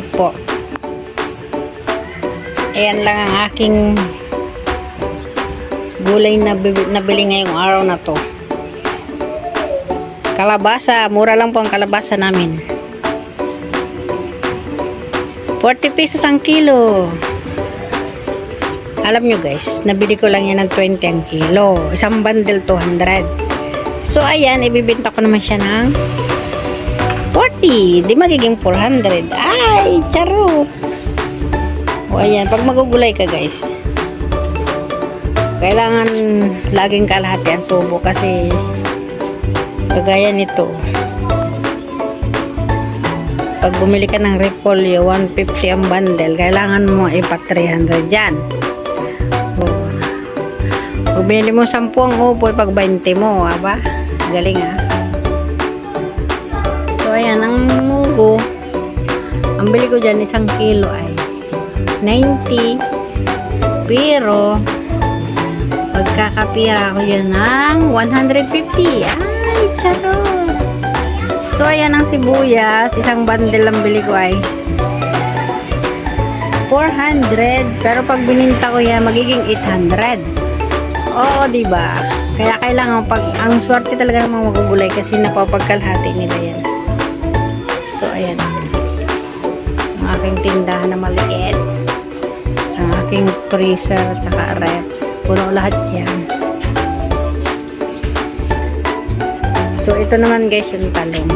po. Ayan lang ang aking gulay na nabili ngayong araw na to. Kalabasa, mura lang po ang kalabasa namin. 40 pesos ang kilo. Alam nyo guys, nabili ko lang yan ng 20 ang kilo. Isang bundle 200. So ayan, ibibenta ko naman siya ng 40. Di magiging 400. Ay, charot. O ayan, pag magugulay ka guys, kailangan laging kalahati ang tubo kasi kagaya nito. Pag bumili ka ng repolyo, 150 ang bundle, kailangan mo ipa 300 dyan. Pag binili mo 10 ang upo, pag 20 mo, aba? Galing ah. So ayan, ang mugo, ang bili ko dyan 1 kilo ay 90. Pero pagkakapira ko yun ng 150. Ay, charot. So ayan ang sibuyas, 1 bundle ang bili ko ay 400. Pero pag bininta ko yan, magiging 800. Oo, diba? Kaya kailangan ang swerte talaga ng mga magugulay kasi napapagkalhati nila yan. So ayan, ang aking tindahan na maliit, ang aking freezer saka ref, puno lahat yan. So ito naman guys yung talong.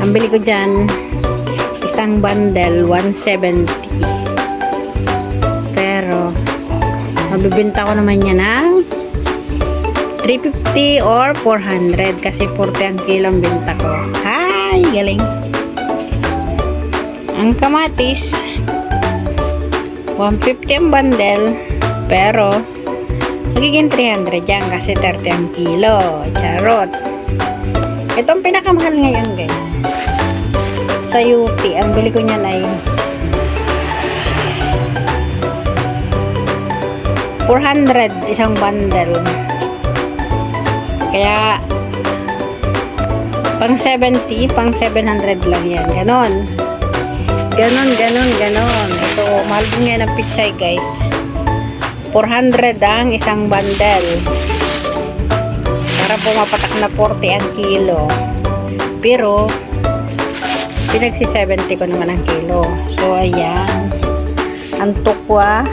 Ang bili ko dyan, 1 bundle 170. Pero mabibenta ko naman yan ng 350 or 400 kasi 40 ang kilo ang benta ko. Ay, galing. Ang kamatis 150 ang bundle, pero magiging 300 yan kasi 30 ang kilo. Charot. Ito ang pinakamahal ngayon guys. Sa UP, ang bili ko niyan ay 400 1 bundle. Kaya pang 70, pang 700 lang yan. Ganon. Ganon. Ito, mahal din ngayon ang pichay guys. 400 ang 1 bundle. Para pumapatak na 40 ang kilo. Pero pinagsi 70 ko naman ang kilo. So ayan. Ang tukwa,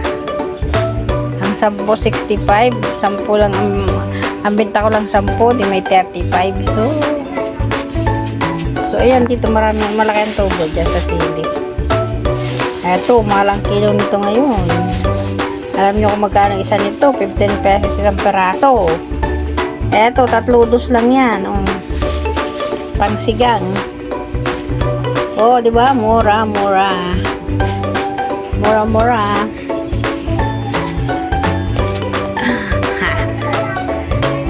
ang 10 65, 10 lang ang benta ko lang 10, di may 35. So ayan, dito malaki ang tubo dyan sa sili. Eto, mahal ang kilo nito ngayon. Alam nyo kung magkano isa nito? 15 pesos isang peraso. Eto, 3 dos lang yan. Pangsigang. Oh, di ba? Mura.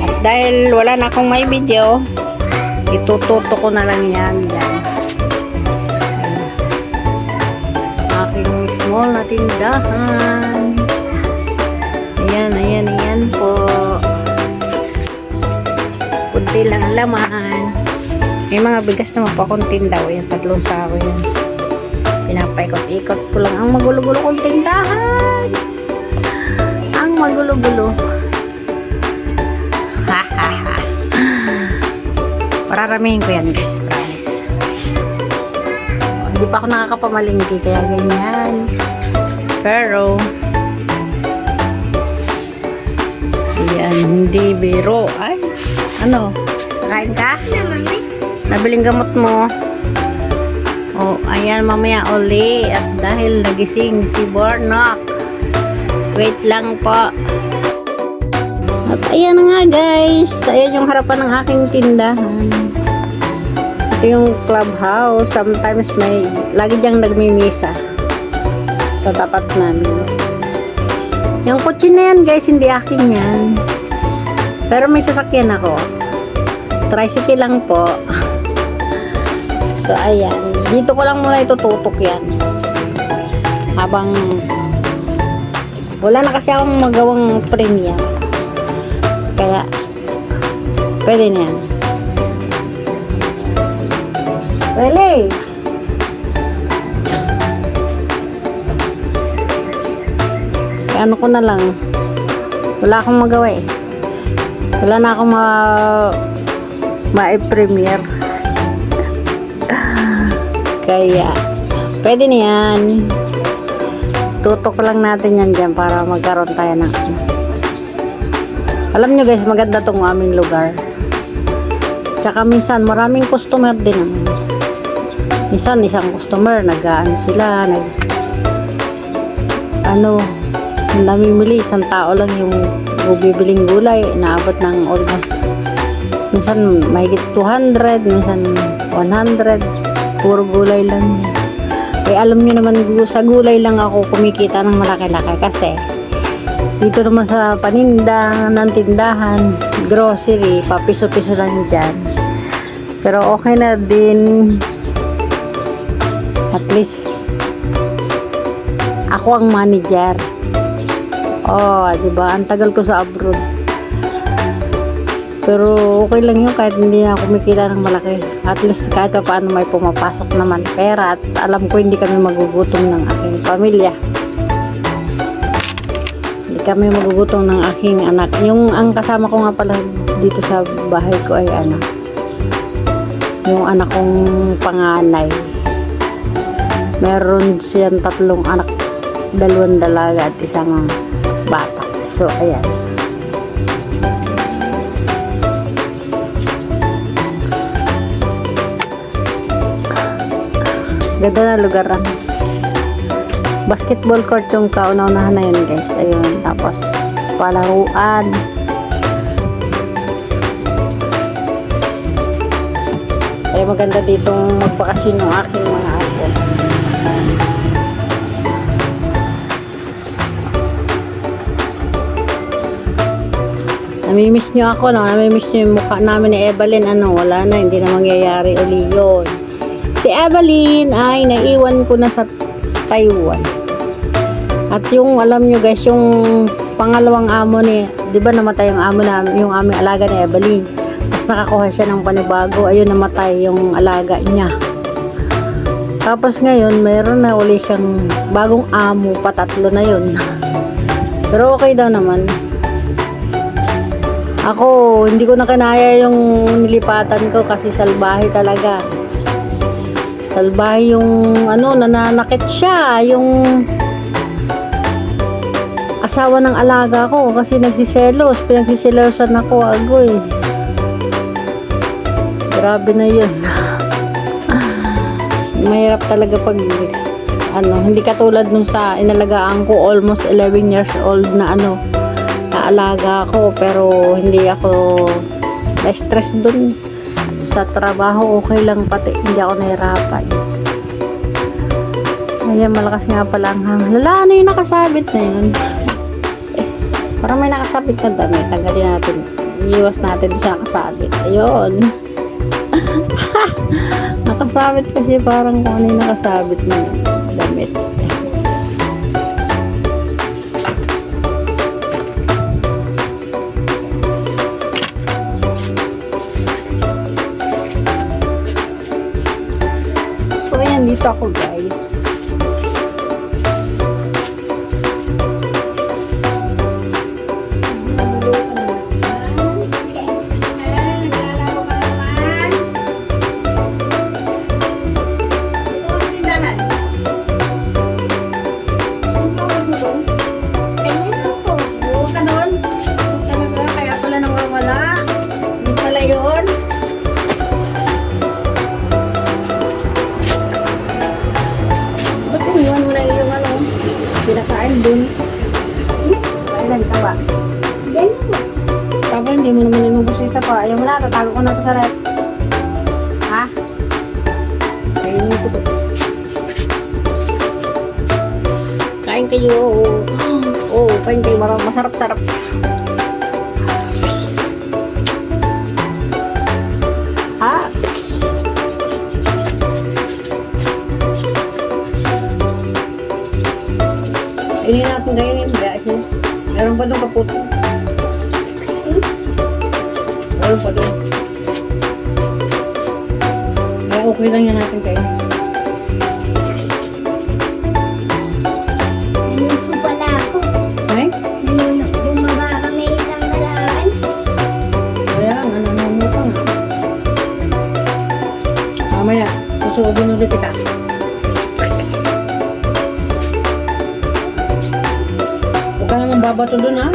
At dahil wala na akong may video, itututo ko na lang yan. Aking small na tindahan. Ayan po. Kunti lang laman. May mga bigas naman po akong tindaw. Ayan, 3 sako yan. Pinapaikot-ikot ko lang ang magulo-gulo kong tindahan. Ang magulo-gulo. Pararamihin ko yan guys. Hindi pa ako nakakapamalingki kaya ganyan. Pero ayan, hindi biro. Ay, ano? Kain ka? Nabiling gamot mo. Oh, ayan mamaya uli. At dahil nagising si Bornok, wait lang po. At ayan na nga guys, ayan yung harapan ng aking tindahan. Ito yung clubhouse. Sometimes lagi diyang nagmimisa sa tapat namin. Yung kotse na yan guys, hindi akin yan, pero may sasakyan ako. Tricycle lang po. So ayan, dito ko lang muna itututok yan habang wala na kasi akong magawang premium, kaya pwede na yan. Really? ano ko na lang. Wala akong magawa eh. Wala na akong ma-premiere. Kaya, pwede na yan. Tutok lang natin yan dyan para magkaroon tayo ng alam nyo guys, maganda tong aming lugar. Tsaka minsan, maraming customer din naman. Minsan, isang customer, namimili, isang tao lang yung bibiling gulay, naabot ng almost minsan mahigit 200, minsan 100, puro gulay lang. Eh alam nyo naman, sa gulay lang ako kumikita ng malaki-laki kasi dito naman sa paninda ng tindahan, grocery, papiso-piso lang dyan. Pero okay na din, at least ako ang manager. Oh, diba? Ang tagal ko sa abroad. Pero okay lang yun kahit hindi na kumikita ng malaki. At least kahit paano may pumapasok naman pera at alam ko hindi kami magugutom ng aking pamilya. Hindi kami magugutom ng aking anak. Yung ang kasama ko nga pala dito sa bahay ko ay yung anak kong panganay. Meron siyang 3 anak, 2 dalaga at isang bata. So ayan. Ganda na lugar lang. Basketball court yung kauna-unahan na yun guys. Ayun. Tapos palaruan. Ay maganda ditong magbakasyon ng aking mga apo. Namimiss nyo ako, no? Namimiss nyo yung mukha namin ni Evelyn. Wala na, hindi na mangyayari uli yun. Si Evelyn ay naiwan ko na sa Taiwan. At yung, alam nyo guys, yung pangalawang amo ni, di ba namatay yung amo na, yung aming alaga ni Evelyn. Tapos nakakuha siya ng panibago, ayun namatay yung alaga niya. Tapos ngayon, mayroon na uli siyang bagong amo, patatlo na yun. Pero okay daw naman. Ako, hindi ko na kinaya yung nilipatan ko kasi salbahe talaga. Salbahe yung nananakit siya, yung asawa ng alaga ko kasi nagsiselos, pinagsiselosan ako agoy. Grabe na yun. Mahirap talaga pag hindi katulad nung sa inalagaan ko, almost 11 years old na alaga ko, pero hindi ako na-stress dun. Sa trabaho okay lang, pati hindi ako nahirapan. Ayan, malakas nga pala ang hangin. Lala, yung nakasabit na yun? Parang may nakasabit na damit. Tanggalin natin. Iiwas natin sa nakasabit. Ayun. Nakasabit kasi parang kung ano yung nakasabit na damit. Dito ako guys. Pinakain dun. Kailan ka ba? Tapos hindi mo naman inubos yung isa pa. Ayaw mo na, tatago ko na ito sa rep. Ha? Kainin ko to. Kain kayo. Oo, kain kayo. Masarap-sarap. Ha? Ini natin kainin, guys. Meron pa doon kaputo. Meron pa doon. Kaya okay lang yan natin kainin. Ayun po pala ako. babato doon ha.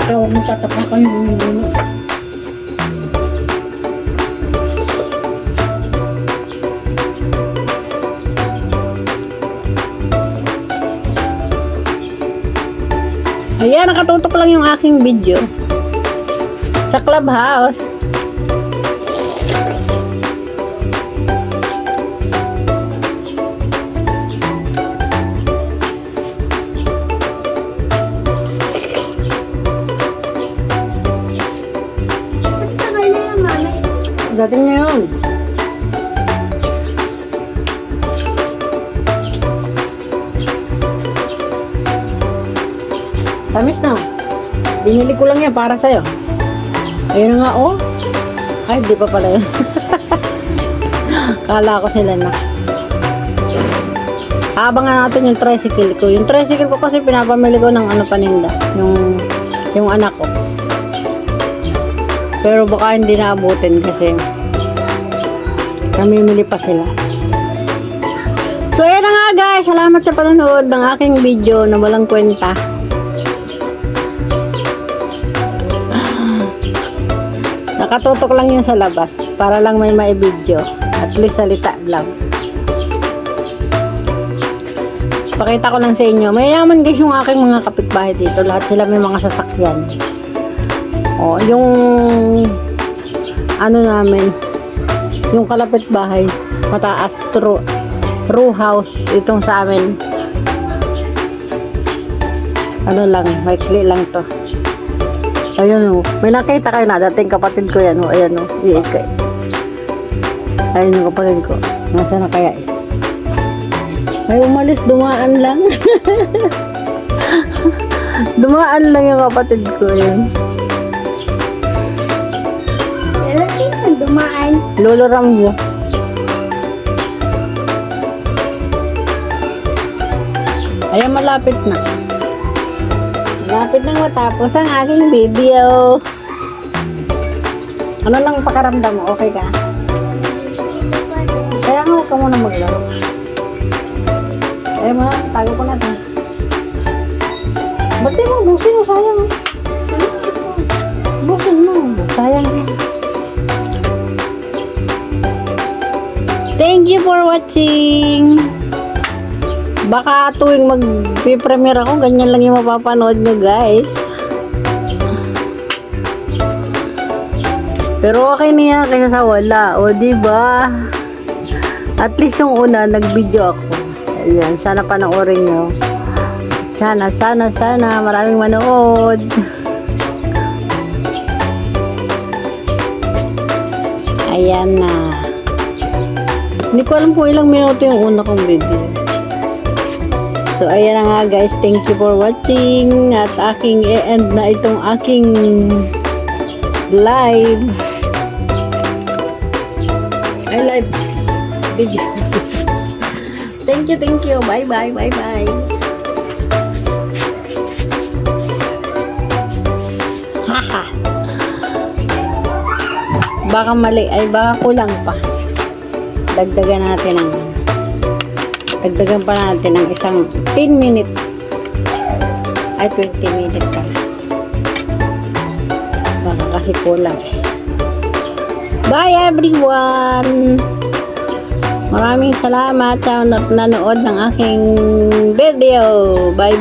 Ikaw huwag mo tatapakan yung ulo. Ayan, nakatutok lang yung aking video. Sa Clubhouse. Dating na yun. Tamis na. Binili ko lang yan para sa'yo. Ayun nga, oh. Ay, di pa pala yun. Kala ko sila na. Abangan natin yung tricycle ko. Yung tricycle ko kasi pinapamili ko ng ano paninda. Yung anak ko. Pero baka hindi naabutin kasi namimili pa sila. So, ayan na nga guys. Salamat sa panonood ng aking video na walang kwenta. Nakatutok lang yun sa labas para lang may maibidyo. At least salita lang. Pakita ko lang sa inyo. Mayayaman guys yung aking mga kapitbahay dito. Lahat sila may mga sasakyan. O, yung ano namin, yung kalapit bahay, mataas, row house, itong sa amin. Ano lang, maikli lang to. Ayun o, may nakita kayo na, dating kapatid ko yan o, ayan o, iikay. Ayun yung kapatid ko, nasa na kaya eh. May umalis, dumaan lang. Dumaan lang yung kapatid ko, yun. Dumaan. Lolo Rambo. Ayan, malapit na. Malapit nang matapos ang aking video. Ano lang pakaramdam mo? Okay ka? Kaya nga huwag ka muna maglaro. Kaya mo, tago ko na ito. Ba't di mo? Busin mo, sayang. Busin mo. Sayang. Thank you for watching. Baka tuwing mag-premiere ako, ganyan lang yung mapapanood nyo guys. Pero okay na yan kaysa sa wala. O diba? At least yung una, nag-video ako. Ayan, sana panoorin nyo. Sana maraming manood. Ayan na. Hindi ko alam kung ilang minuto yung una kong video. So, ayan na nga guys. Thank you for watching. At aking i-end na itong aking live. Live video. Thank you. Bye. Haha. Baka mali. Ay, baka kulang pa. Dagdagan pa natin ng isang 10 minutes ay 20 minutes pa baka kasi kulang. Bye everyone, maraming salamat sa nanood ng aking video. Bye.